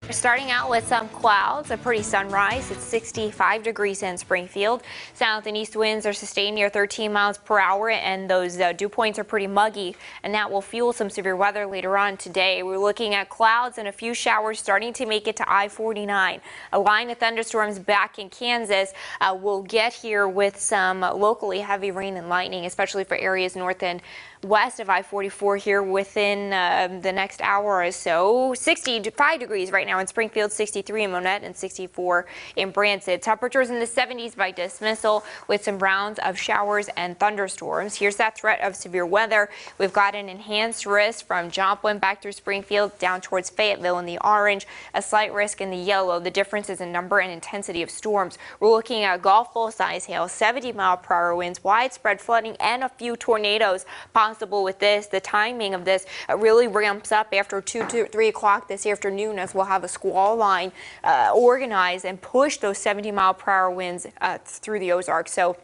Starting out with some clouds, a pretty sunrise. It's 65 degrees in Springfield. South and east winds are sustained near 13 miles per hour, and those dew points are pretty muggy, and that will fuel some severe weather later on today. We're looking at clouds and a few showers starting to make it to I-49. A line of thunderstorms back in Kansas will get here with some locally heavy rain and lightning, especially for areas north and west of I-44 here within the next hour or so. 65 degrees right now in Springfield, 63 in Monette, and 64 in Branson. Temperatures in the 70s by dismissal with some rounds of showers and thunderstorms. Here's that threat of severe weather. We've got an enhanced risk from Joplin back through Springfield down towards Fayetteville in the orange, a slight risk in the yellow. The difference is in number and intensity of storms. We're looking at golf ball size hail, 70-mile-per-hour winds, widespread flooding, and a few tornadoes possible with this. The timing of this really ramps up after 2 to 3 o'clock this afternoon, as we'll have a squall line organize and push those 70-mile-per-hour winds through the Ozarks. So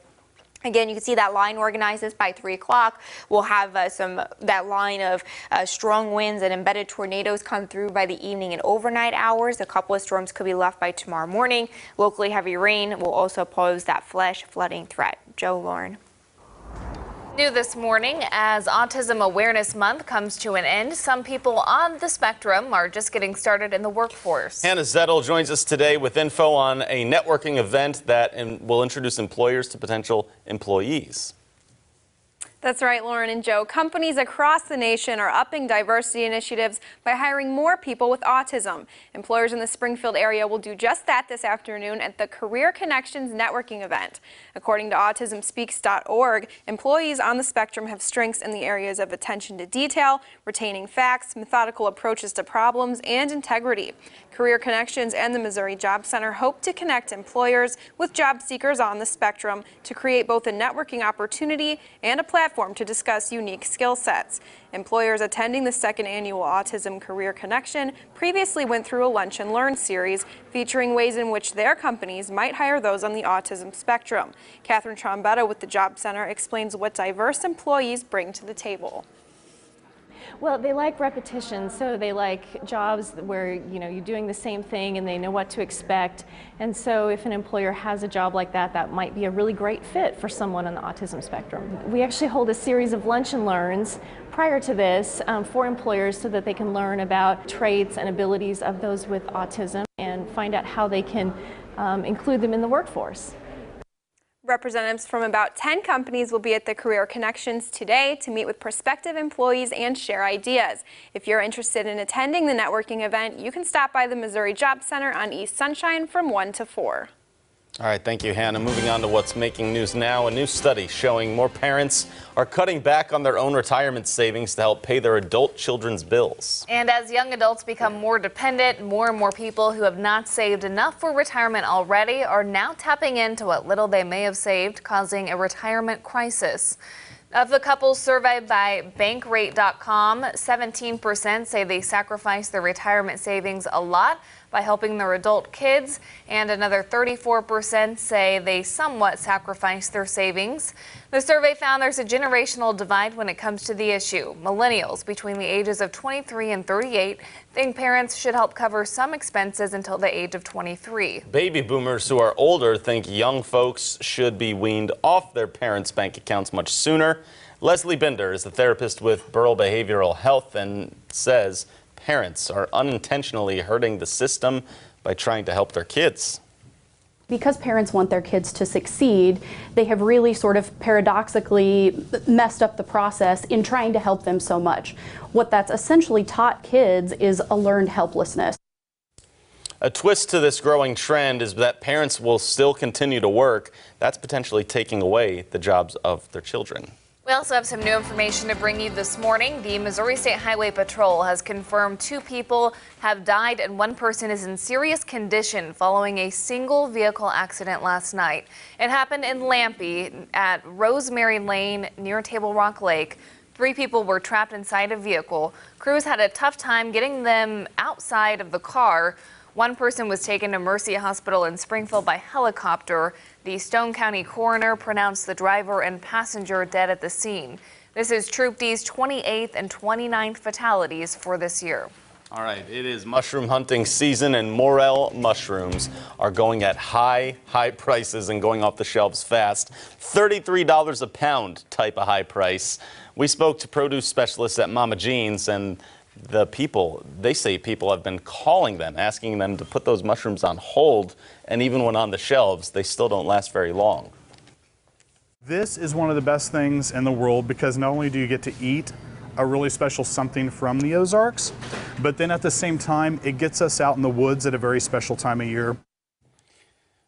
again, you can see that line organizes by 3 o'clock. We'll have that line of strong winds and embedded tornadoes come through by the evening and overnight hours. A couple of storms could be left by tomorrow morning. Locally heavy rain will also pose that flash flooding threat. Joe, Lauren. New this morning, as Autism Awareness Month comes to an end, some people on the spectrum are just getting started in the workforce. Hannah Zettel joins us today with info on a networking event that will introduce employers to potential employees. That's right, Lauren and Joe. Companies across the nation are upping diversity initiatives by hiring more people with autism. Employers in the Springfield area will do just that this afternoon at the Career Connections networking event. According to autismspeaks.org, employees on the spectrum have strengths in the areas of attention to detail, retaining facts, methodical approaches to problems, and integrity. Career Connections and the Missouri Job Center hope to connect employers with job seekers on the spectrum to create both a networking opportunity and a platform to discuss unique skill sets. Employers attending the second annual Autism Career Connection previously went through a Lunch and Learn series featuring ways in which their companies might hire those on the autism spectrum. Catherine Trombetta with the Job Center explains what diverse employees bring to the table. Well, they like repetition, so they like jobs where, you're doing the same thing and they know what to expect. And so if an employer has a job like that, that might be a really great fit for someone on the autism spectrum. We actually hold a series of lunch and learns prior to this for employers so that they can learn about traits and abilities of those with autism and find out how they can include them in the workforce. Representatives from about 10 companies will be at the Career Connections today to meet with prospective employees and share ideas. If you're interested in attending the networking event, you can stop by the Missouri Job Center on East Sunshine from 1 to 4. All right, thank you, Hannah. Moving on to what's making news now. A new study showing more parents are cutting back on their own retirement savings to help pay their adult children's bills. And as young adults become more dependent, more and more people who have not saved enough for retirement already are now tapping into what little they may have saved, causing a retirement crisis. Of the couples surveyed by Bankrate.com, 17% say they sacrifice their retirement savings a lot by helping their adult kids, and another 34% say they somewhat sacrifice their savings. The survey found there's a generational divide when it comes to the issue. Millennials between the ages of 23 and 38 think parents should help cover some expenses until the age of 23. Baby boomers who are older think young folks should be weaned off their parents' bank accounts much sooner. Leslie Bender is a therapist with Burrell Behavioral Health and says parents are unintentionally hurting the system by trying to help their kids. Because parents want their kids to succeed, they have really sort of paradoxically messed up the process in trying to help them so much. What that's essentially taught kids is a learned helplessness. A twist to this growing trend is that parents will still continue to work. That's potentially taking away the jobs of their children. We also have some new information to bring you this morning. The Missouri State Highway Patrol has confirmed 2 people have died and 1 person is in serious condition following a single vehicle accident last night. It happened in Lampe at Rosemary Lane near Table Rock Lake. 3 people were trapped inside a vehicle. Crews had a tough time getting them outside of the car. 1 person was taken to Mercy Hospital in Springfield by helicopter. The Stone County coroner pronounced the driver and passenger dead at the scene. This is Troop D's 28th and 29th fatalities for this year. All right, it is mushroom hunting season, and morel mushrooms are going at high prices and going off the shelves fast. $33 a pound type of high price. We spoke to produce specialists at Mama Jean's, and they say people have been calling them, asking them to put those mushrooms on hold, and even when on the shelves, they still don't last very long. This is one of the best things in the world because not only do you get to eat a really special something from the Ozarks, but then at the same time, it gets us out in the woods at a very special time of year.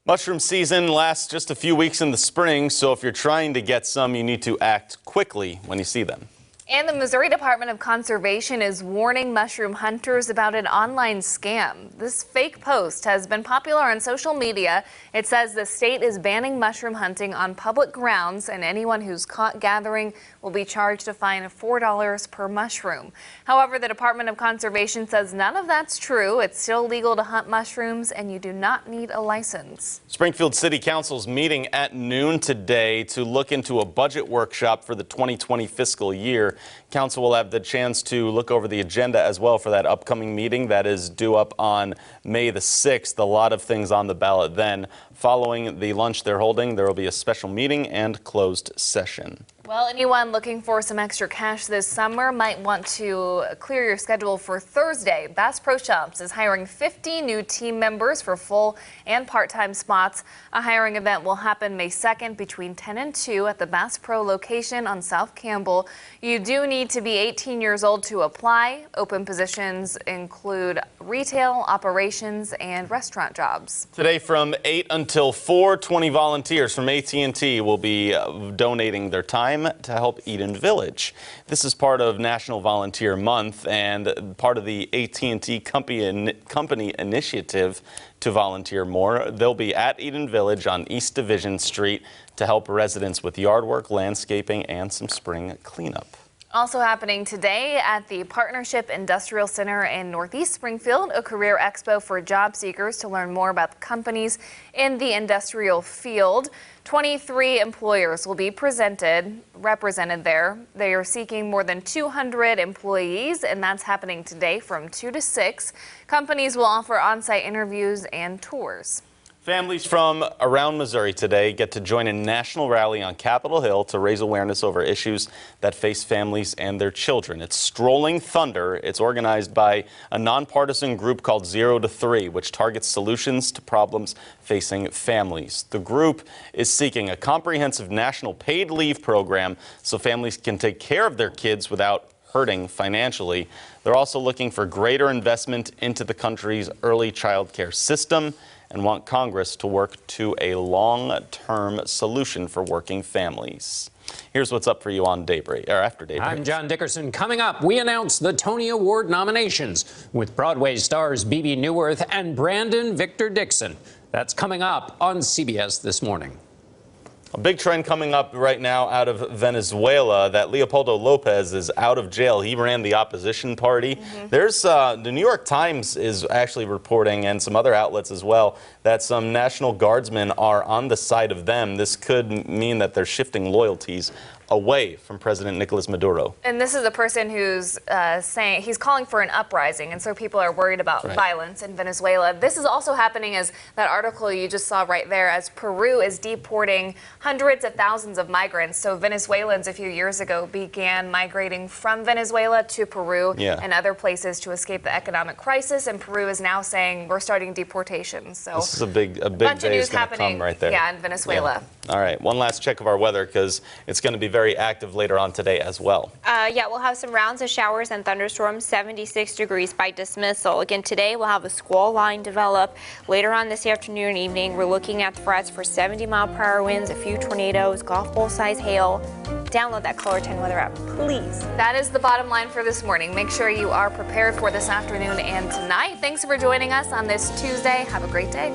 Mushroom season lasts just a few weeks in the spring, so if you're trying to get some, you need to act quickly when you see them. And the Missouri Department of Conservation is warning mushroom hunters about an online scam. This fake post has been popular on social media. It says the state is banning mushroom hunting on public grounds, and anyone who's caught gathering will be charged a fine of $4 per mushroom. However, the Department of Conservation says none of that's true. It's still legal to hunt mushrooms, and you do not need a license. Springfield City Council's meeting at noon today to look into a budget workshop for the 2020 fiscal year. Council will have the chance to look over the agenda as well for that upcoming meeting that is due up on May the 6th. A lot of things on the ballot then. Following the lunch they're holding, there will be a special meeting and closed session. Well, anyone looking for some extra cash this summer might want to clear your schedule for Thursday. Bass Pro Shops is hiring 50 new team members for full and part-time spots. A hiring event will happen May 2nd between 10 and 2 at the Bass Pro location on South Campbell. You do need to be 18 years old to apply. Open positions include retail, operations, and restaurant jobs. Today from 8 until 4, 20 volunteers from AT&T will be donating their time to help Eden Village. This is part of National Volunteer Month and part of the AT&T company initiative to volunteer more. They'll be at Eden Village on East Division Street to help residents with yard work, landscaping, and some spring cleanup. Also happening today at the Partnership Industrial Center in Northeast Springfield, a career expo for job seekers to learn more about companies in the industrial field. 23 employers will be represented there. They are seeking more than 200 employees, and that's happening today from 2 to 6. Companies will offer on-site interviews and tours. Families from around Missouri today get to join a national rally on Capitol Hill to raise awareness over issues that face families and their children. It's Strolling Thunder. It's organized by a nonpartisan group called 0 to 3, which targets solutions to problems facing families. The group is seeking a comprehensive national paid leave program so families can take care of their kids without hurting financially. They're also looking for greater investment into the country's early child care system and want Congress to work to a long-term solution for working families. Here's what's up for you on Daybreak, or after Daybreak. I'm John Dickerson. Coming up, we announce the Tony Award nominations with Broadway stars Bebe Neuwirth and Brandon Victor Dixon. That's coming up on CBS This Morning. A big trend coming up right now out of Venezuela that Leopoldo Lopez is out of jail. He ran the opposition party. There's the New York Times is actually reporting, and some other outlets as well, that some National Guardsmen are on the side of them. This could mean that they're shifting loyalties away from President Nicolas Maduro. And this is a person who's saying he's calling for an uprising, and so people are worried about violence in Venezuela. This is also happening, as that article you just saw right there, as Peru is deporting hundreds of thousands of migrants. So Venezuelans a few years ago began migrating from Venezuela to Peru and other places to escape the economic crisis, and Peru is now saying we're starting deportations. So this is a big day is going to come right there. Yeah, in Venezuela. All right, one last check of our weather because it's going to be very active later on today as well. Yeah, we'll have some rounds of showers and thunderstorms, 76 degrees by dismissal. Again, today we'll have a squall line develop. Later on this afternoon and evening, we're looking at threats for 70-mile-per-hour winds, a few tornadoes, golf ball-size hail. Download that Color 10 weather app, please. That is the bottom line for this morning. Make sure you are prepared for this afternoon and tonight. Thanks for joining us on this Tuesday. Have a great day.